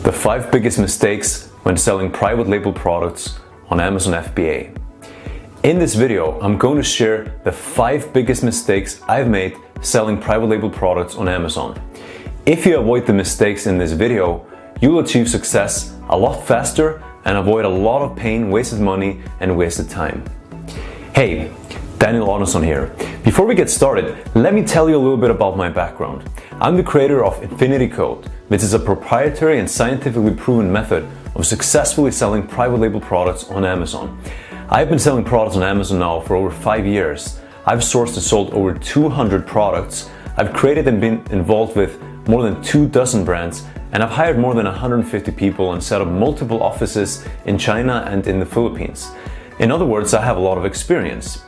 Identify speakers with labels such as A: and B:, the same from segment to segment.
A: The 5 biggest mistakes when selling private label products on Amazon FBA. In this video, I'm going to share the 5 biggest mistakes I've made selling private label products on Amazon. If you avoid the mistakes in this video, you will achieve success a lot faster and avoid a lot of pain, wasted money, and wasted time. Hey, Daniel Arnason here. Before we get started, let me tell you a little bit about my background. I'm the creator of Infinity Code, which is a proprietary and scientifically proven method of successfully selling private label products on Amazon. I've been selling products on Amazon now for over 5 years. I've sourced and sold over 200 products. I've created and been involved with more than 24 brands, and I've hired more than 150 people and set up multiple offices in China and in the Philippines. In other words, I have a lot of experience.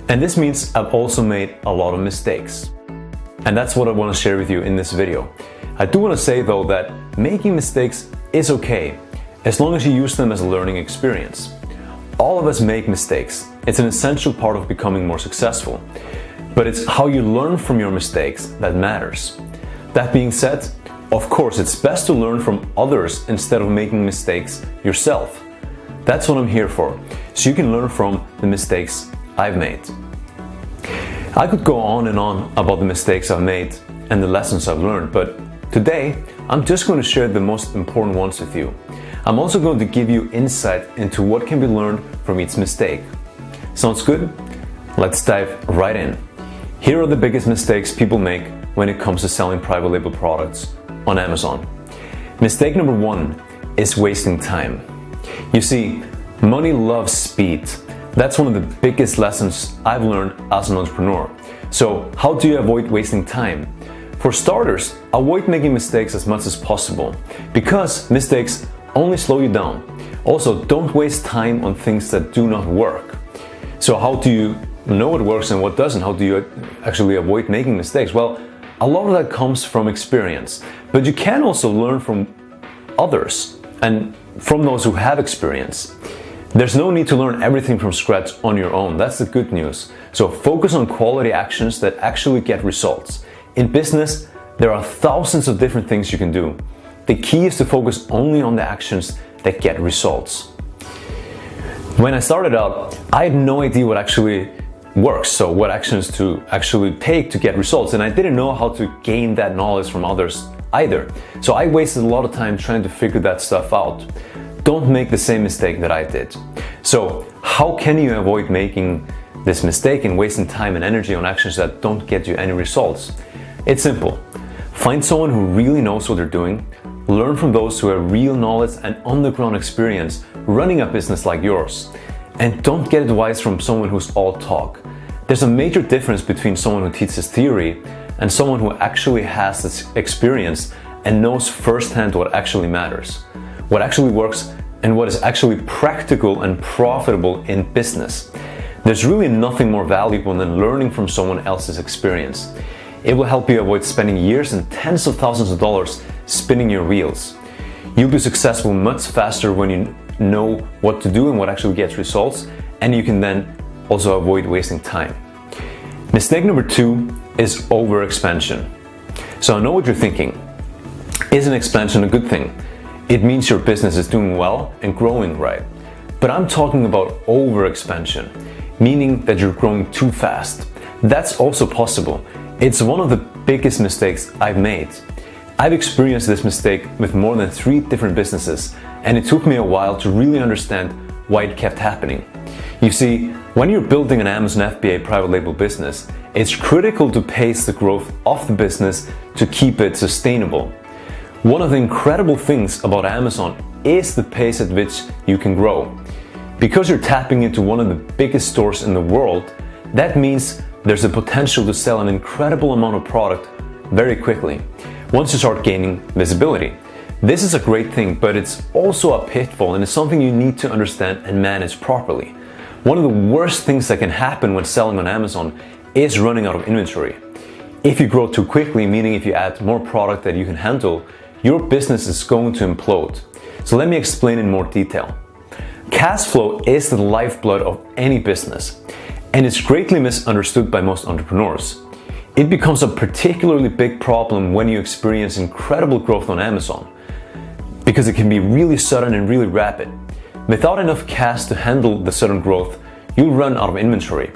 A: And this means I've also made a lot of mistakes. And that's what I want to share with you in this video. I do want to say though that making mistakes is okay, as long as you use them as a learning experience. All of us make mistakes. It's an essential part of becoming more successful. But it's how you learn from your mistakes that matters. That being said, of course, it's best to learn from others instead of making mistakes yourself. That's what I'm here for, so you can learn from the mistakes I've made. I could go on and on about the mistakes I've made and the lessons I've learned, but today I'm just going to share the most important ones with you. I'm also going to give you insight into what can be learned from each mistake. Sounds good? Let's dive right in. Here are the biggest mistakes people make when it comes to selling private label products on Amazon. Mistake number 1 is wasting time. You see, money loves speed. That's one of the biggest lessons I've learned as an entrepreneur. So how do you avoid wasting time? For starters, avoid making mistakes as much as possible, because mistakes only slow you down. Also, don't waste time on things that do not work. So how do you know what works and what doesn't? How do you actually avoid making mistakes? Well, a lot of that comes from experience, but you can also learn from others and from those who have experience. There's no need to learn everything from scratch on your own. That's the good news. So focus on quality actions that actually get results. In business, there are thousands of different things you can do. The key is to focus only on the actions that get results. When I started out, I had no idea what actually works, so what actions to actually take to get results, and I didn't know how to gain that knowledge from others either. So I wasted a lot of time trying to figure that stuff out. Don't make the same mistake that I did. So how can you avoid making this mistake and wasting time and energy on actions that don't get you any results? It's simple. Find someone who really knows what they're doing. Learn from those who have real knowledge and on-the-ground experience running a business like yours. And don't get advice from someone who's all talk. There's a major difference between someone who teaches theory and someone who actually has this experience and knows firsthand what actually matters, what actually works, and what is actually practical and profitable in business. There's really nothing more valuable than learning from someone else's experience. It will help you avoid spending years and tens of thousands of dollars spinning your wheels. You'll be successful much faster when you know what to do and what actually gets results, and you can then also avoid wasting time. Mistake number 2 is overexpansion. So I know what you're thinking. Isn't expansion a good thing? It means your business is doing well and growing, right? But I'm talking about overexpansion, meaning that you're growing too fast. That's also possible. It's one of the biggest mistakes I've made. I've experienced this mistake with more than 3 different businesses, and it took me a while to really understand why it kept happening. You see, when you're building an Amazon FBA private label business, it's critical to pace the growth of the business to keep it sustainable. One of the incredible things about Amazon is the pace at which you can grow. Because you're tapping into one of the biggest stores in the world, that means there's a potential to sell an incredible amount of product very quickly once you start gaining visibility. This is a great thing, but it's also a pitfall, and it's something you need to understand and manage properly. One of the worst things that can happen when selling on Amazon is running out of inventory. If you grow too quickly, meaning if you add more product that you can handle, your business is going to implode. So let me explain in more detail. Cash flow is the lifeblood of any business, and it's greatly misunderstood by most entrepreneurs. It becomes a particularly big problem when you experience incredible growth on Amazon. because it can be really sudden and really rapid. Without enough cash to handle the sudden growth, you'll run out of inventory.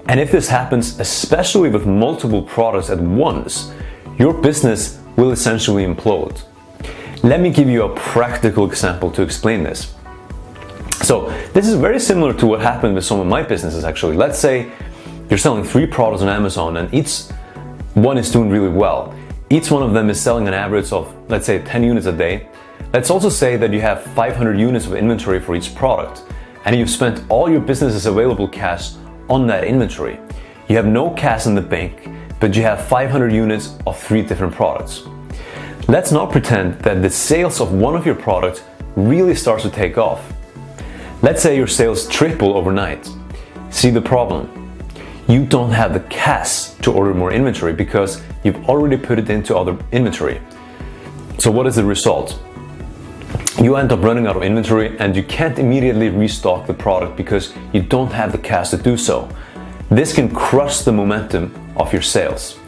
A: And if this happens, especially with multiple products at once, your business will essentially implode. Let me give you a practical example to explain this. So this is very similar to what happened with some of my businesses actually. Let's say you're selling 3 products on Amazon and each one is doing really well. Each one of them is selling an average of, let's say, 10 units a day. Let's also say that you have 500 units of inventory for each product and you've spent all your business's available cash on that inventory. You have no cash in the bank, but you have 500 units of 3 different products. Let's not pretend that the sales of one of your products really starts to take off. Let's say your sales triple overnight. See the problem? You don't have the cash to order more inventory because you've already put it into other inventory. So what is the result? You end up running out of inventory and you can't immediately restock the product because you don't have the cash to do so. This can crush the momentum of your sales.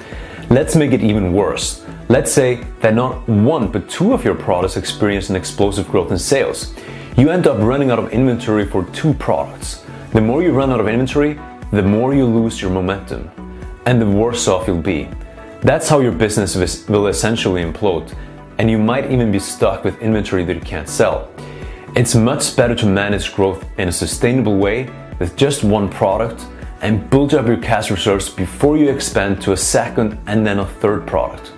A: Let's make it even worse. Let's say that not 1 but 2 of your products experience an explosive growth in sales. You end up running out of inventory for 2 products. The more you run out of inventory, the more you lose your momentum and the worse off you'll be. That's how your business will essentially implode, and you might even be stuck with inventory that you can't sell. It's much better to manage growth in a sustainable way with just 1 product and build up your cash reserves before you expand to a second and then a 3rd product.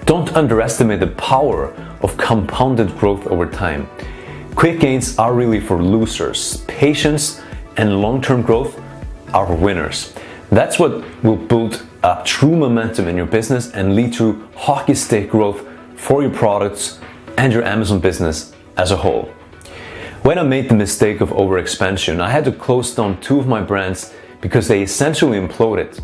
A: Don't underestimate the power of compounded growth over time. Quick gains are really for losers. Patience and long-term growth are for winners. That's what will build up true momentum in your business and lead to hockey stick growth for your products and your Amazon business as a whole. When I made the mistake of overexpansion, I had to close down 2 of my brands because they essentially imploded.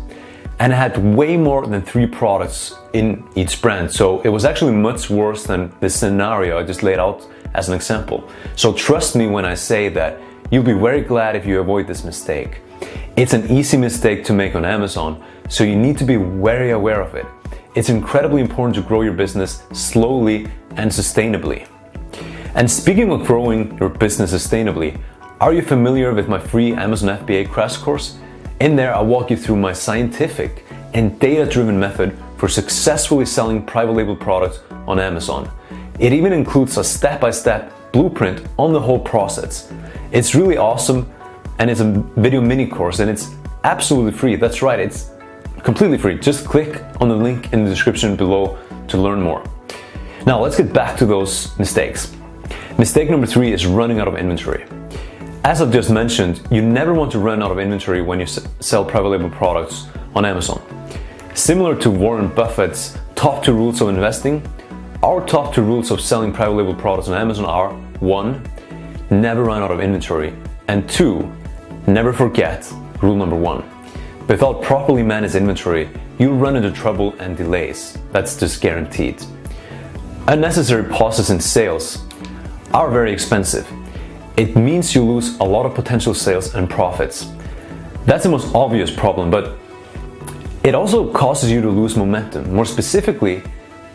A: And I had way more than 3 products in each brand. So it was actually much worse than the scenario I just laid out as an example. So trust me when I say that you'll be very glad if you avoid this mistake. It's an easy mistake to make on Amazon, so you need to be very aware of it. It's incredibly important to grow your business slowly and sustainably. And speaking of growing your business sustainably, are you familiar with my free Amazon FBA crash course? In there, I'll walk you through my scientific and data-driven method for successfully selling private label products on Amazon. It even includes a step-by-step blueprint on the whole process. It's really awesome, and it's a video mini course, and it's absolutely free. That's right, it's completely free. Just click on the link in the description below to learn more. Now let's get back to those mistakes. Mistake number 3 is running out of inventory. As I've just mentioned, you never want to run out of inventory when you sell private label products on Amazon. Similar to Warren Buffett's top 2 rules of investing, our top 2 rules of selling private label products on Amazon are 1, never run out of inventory, and 2, never forget rule number 1. Without properly managed inventory, you'll run into trouble and delays. That's just guaranteed. Unnecessary pauses in sales are very expensive. It means you lose a lot of potential sales and profits. That's the most obvious problem, but it also causes you to lose momentum. More specifically,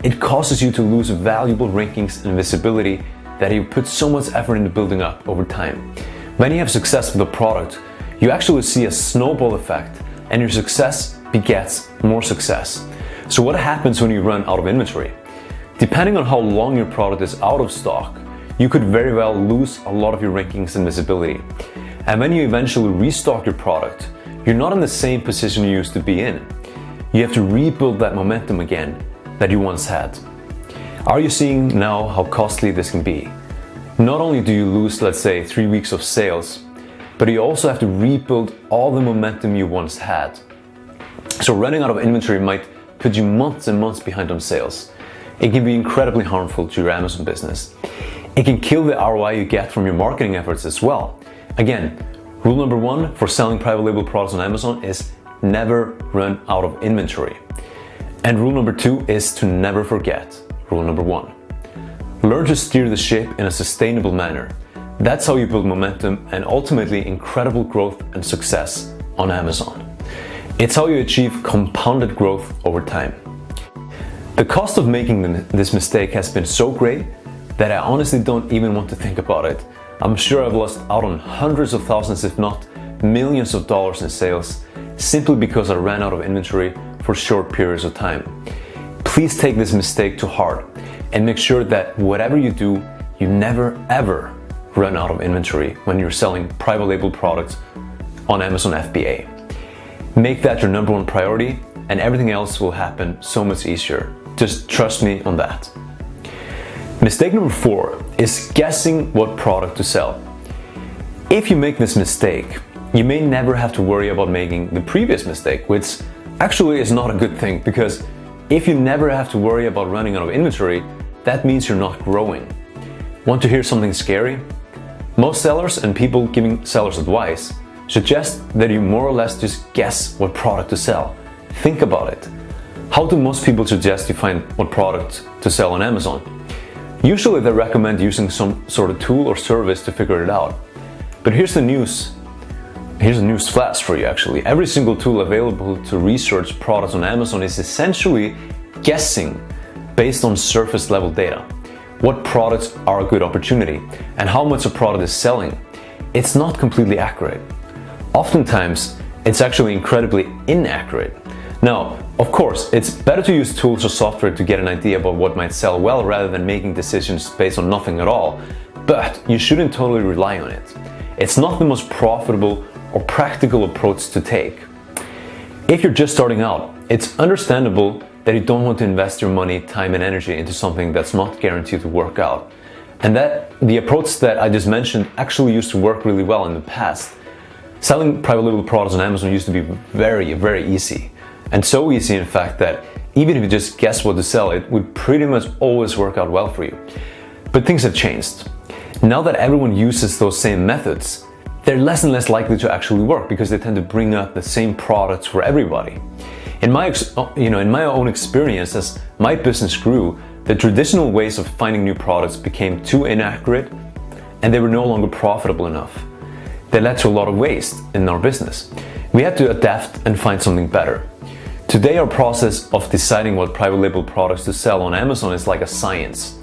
A: it causes you to lose valuable rankings and visibility that you put so much effort into building up over time. When you have success with a product, you actually see a snowball effect, and your success begets more success. So what happens when you run out of inventory? Depending on how long your product is out of stock, you could very well lose a lot of your rankings and visibility. And when you eventually restock your product, you're not in the same position you used to be in. You have to rebuild that momentum again that you once had. Are you seeing now how costly this can be? Not only do you lose, let's say, 3 weeks of sales, but you also have to rebuild all the momentum you once had. So running out of inventory might put you months and months behind on sales. It can be incredibly harmful to your Amazon business. It can kill the ROI you get from your marketing efforts as well. Again, rule number 1 for selling private label products on Amazon is never run out of inventory. And rule number 2 is to never forget rule number 1. Learn to steer the ship in a sustainable manner. That's how you build momentum and ultimately incredible growth and success on Amazon. It's how you achieve compounded growth over time. The cost of making this mistake has been so great that I honestly don't even want to think about it. I'm sure I've lost out on hundreds of thousands, if not millions of dollars in sales, simply because I ran out of inventory for short periods of time. Please take this mistake to heart and make sure that whatever you do, you never ever run out of inventory when you're selling private label products on Amazon FBA. Make that your number one priority and everything else will happen so much easier. Just trust me on that. Mistake number 4 is guessing what product to sell. If you make this mistake, you may never have to worry about making the previous mistake, which actually is not a good thing, because if you never have to worry about running out of inventory, that means you're not growing. Want to hear something scary? Most sellers and people giving sellers advice suggest that you more or less just guess what product to sell. Think about it. How do most people suggest you find what product to sell on Amazon? Usually they recommend using some sort of tool or service to figure it out. But here's a news flash for you actually. Every single tool available to research products on Amazon is essentially guessing based on surface level data. What products are a good opportunity and how much a product is selling. It's not completely accurate. Oftentimes, it's actually incredibly inaccurate. Now, of course, it's better to use tools or software to get an idea about what might sell well rather than making decisions based on nothing at all, but you shouldn't totally rely on it. It's not the most profitable or practical approach to take. If you're just starting out, it's understandable that you don't want to invest your money, time, and energy into something that's not guaranteed to work out. And that the approach that I just mentioned actually used to work really well in the past. Selling private label products on Amazon used to be very, very easy. And so easy, in fact, that even if you just guess what to sell, it would pretty much always work out well for you. But things have changed. Now that everyone uses those same methods, they're less and less likely to actually work because they tend to bring up the same products for everybody. In my own experience, as my business grew, the traditional ways of finding new products became too inaccurate and they were no longer profitable enough. They led to a lot of waste in our business. We had to adapt and find something better. Today, our process of deciding what private label products to sell on Amazon is like a science.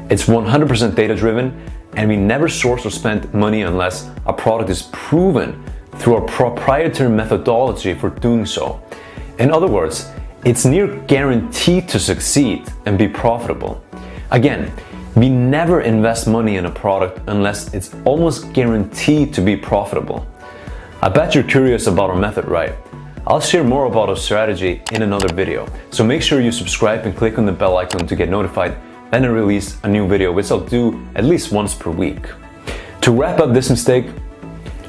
A: It's 100% data driven, and we never source or spend money unless a product is proven through our proprietary methodology for doing so. In other words, it's near guaranteed to succeed and be profitable. Again, we never invest money in a product unless it's almost guaranteed to be profitable. I bet you're curious about our method, right? I'll share more about our strategy in another video, so make sure you subscribe and click on the bell icon to get notified when I release a new video, which I'll do at least once per week. To wrap up this mistake,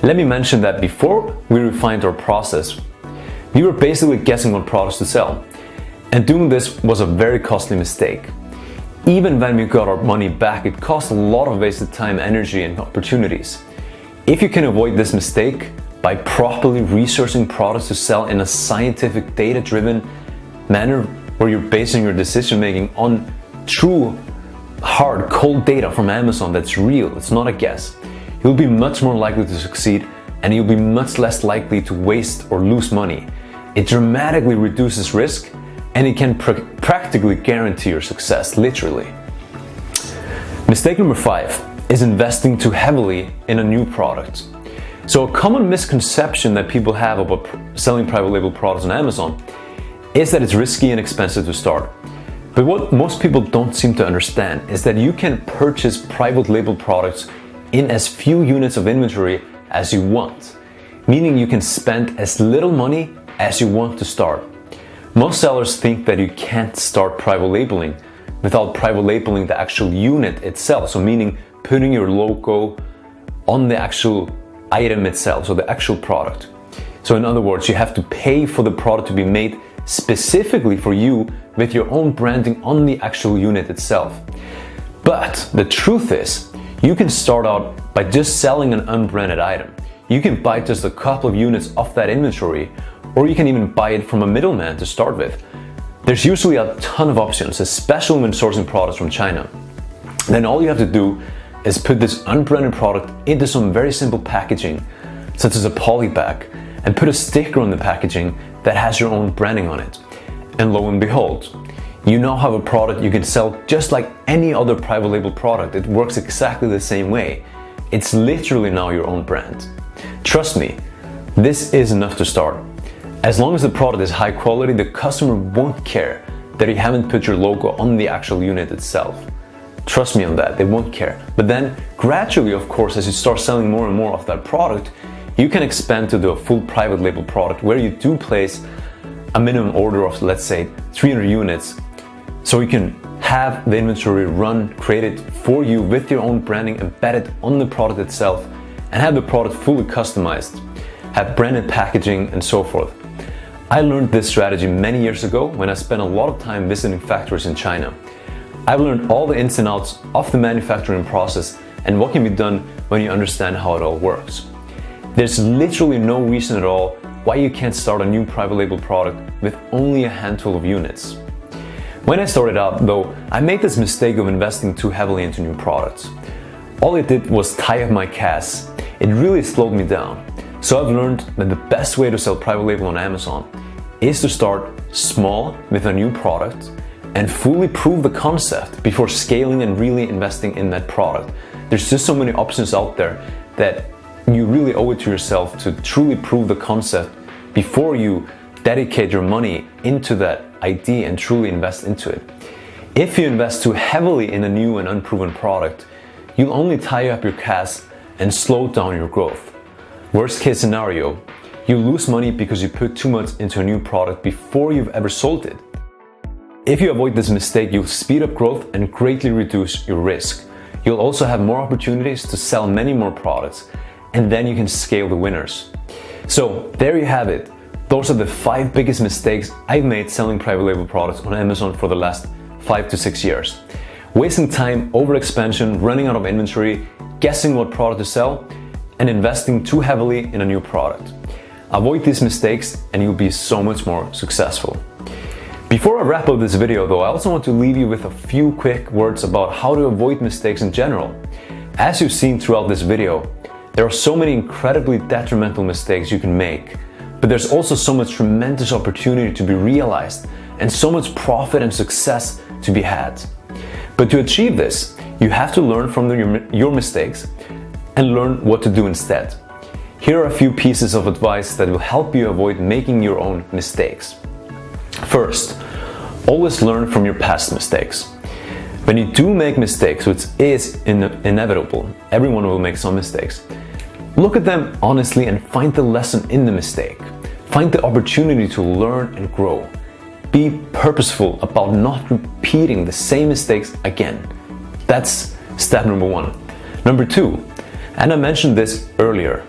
A: let me mention that before we refined our process, we were basically guessing what products to sell, and doing this was a very costly mistake. Even when we got our money back, it cost a lot of wasted time, energy, and opportunities. If you can avoid this mistake by properly researching products to sell in a scientific, data-driven manner where you're basing your decision-making on true, hard, cold data from Amazon that's real, it's not a guess, you'll be much more likely to succeed and you'll be much less likely to waste or lose money. It dramatically reduces risk and it can practically guarantee your success, literally. Mistake number 5 is investing too heavily in a new product. So a common misconception that people have about selling private label products on Amazon is that it's risky and expensive to start. But what most people don't seem to understand is that you can purchase private label products in as few units of inventory as you want, meaning you can spend as little money as you want to start. Most sellers think that you can't start private labeling without private labeling the actual unit itself, so meaning putting your logo on the actual item itself, so the actual product. So in other words, you have to pay for the product to be made specifically for you with your own branding on the actual unit itself. But the truth is, you can start out by just selling an unbranded item. You can buy just a couple of units off that inventory, or you can even buy it from a middleman to start with. There's usually a ton of options, especially when sourcing products from China. Then all you have to do is put this unbranded product into some very simple packaging, such as a poly bag, and put a sticker on the packaging that has your own branding on it. And lo and behold, You now have a product you can sell just like any other private label product. It works exactly the same way. It's literally now your own brand. Trust me, this is enough to start. As long as the product is high quality, the customer won't care that you haven't put your logo on the actual unit itself. Trust me on that, they won't care. But then gradually, of course, as you start selling more and more of that product, you can expand to a full private label product where you do place a minimum order of, let's say, 300 units. So you can have the inventory run, created for you with your own branding embedded on the product itself, and have the product fully customized, have branded packaging and so forth. I learned this strategy many years ago when I spent a lot of time visiting factories in China. I've learned all the ins and outs of the manufacturing process and what can be done when you understand how it all works. There's literally no reason at all why you can't start a new private label product with only a handful of units. When I started out though, I made this mistake of investing too heavily into new products. All it did was tie up my cash. It really slowed me down. So I've learned that the best way to sell private label on Amazon is to start small with a new product and fully prove the concept before scaling and really investing in that product. There's just so many options out there that you really owe it to yourself to truly prove the concept before you dedicate your money into that idea and truly invest into it. If you invest too heavily in a new and unproven product, you'll only tie up your cash and slow down your growth. Worst case scenario, you lose money because you put too much into a new product before you've ever sold it. If you avoid this mistake, you'll speed up growth and greatly reduce your risk. You'll also have more opportunities to sell many more products, and then you can scale the winners. So there you have it. Those are the 5 biggest mistakes I've made selling private label products on Amazon for the last 5 to 6 years. Wasting time, overexpansion, running out of inventory, guessing what product to sell, and investing too heavily in a new product. Avoid these mistakes and you'll be so much more successful. Before I wrap up this video though, I also want to leave you with a few quick words about how to avoid mistakes in general. As you've seen throughout this video, there are so many incredibly detrimental mistakes you can make, but there's also so much tremendous opportunity to be realized and so much profit and success to be had. But to achieve this, you have to learn from your mistakes and learn what to do instead. Here are a few pieces of advice that will help you avoid making your own mistakes. First, always learn from your past mistakes. When you do make mistakes, which is inevitable, everyone will make some mistakes, look at them honestly and find the lesson in the mistake. Find the opportunity to learn and grow. Be purposeful about not repeating the same mistakes again. That's step number 1. Number 2, and I mentioned this earlier,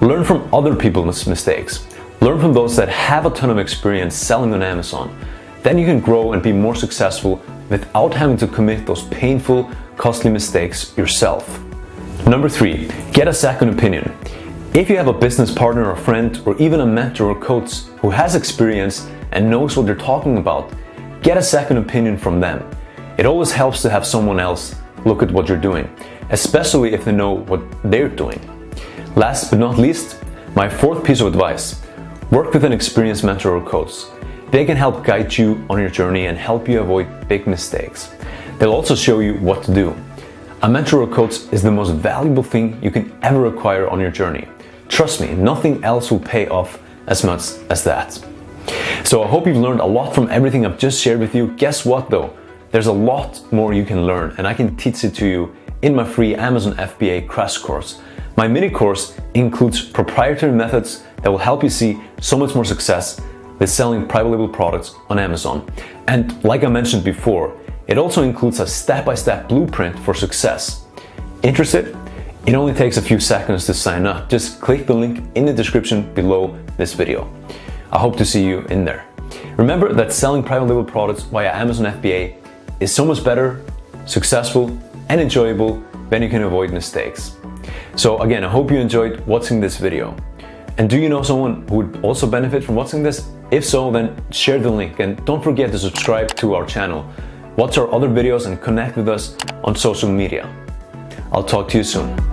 A: learn from other people's mistakes. Learn from those that have a ton of experience selling on Amazon. Then you can grow and be more successful without having to commit those painful, costly mistakes yourself. Number 3, get a second opinion. If you have a business partner or friend or even a mentor or coach who has experience and knows what they're talking about, get a second opinion from them. It always helps to have someone else look at what you're doing, especially if they know what they're doing. Last but not least, my 4th piece of advice. Work with an experienced mentor or coach. They can help guide you on your journey and help you avoid big mistakes. They'll also show you what to do. A mentor or coach is the most valuable thing you can ever acquire on your journey. Trust me, nothing else will pay off as much as that. So I hope you've learned a lot from everything I've just shared with you. Guess what though? There's a lot more you can learn and I can teach it to you in my free Amazon FBA crash course. My mini course includes proprietary methods that will help you see so much more success with selling private label products on Amazon. And like I mentioned before, it also includes a step-by-step blueprint for success. Interested? It only takes a few seconds to sign up. Just click the link in the description below this video. I hope to see you in there. Remember that selling private label products via Amazon FBA is so much better, successful, and enjoyable when you can avoid mistakes. So again, I hope you enjoyed watching this video. And do you know someone who would also benefit from watching this? If so, then share the link and don't forget to subscribe to our channel. Watch our other videos and connect with us on social media. I'll talk to you soon.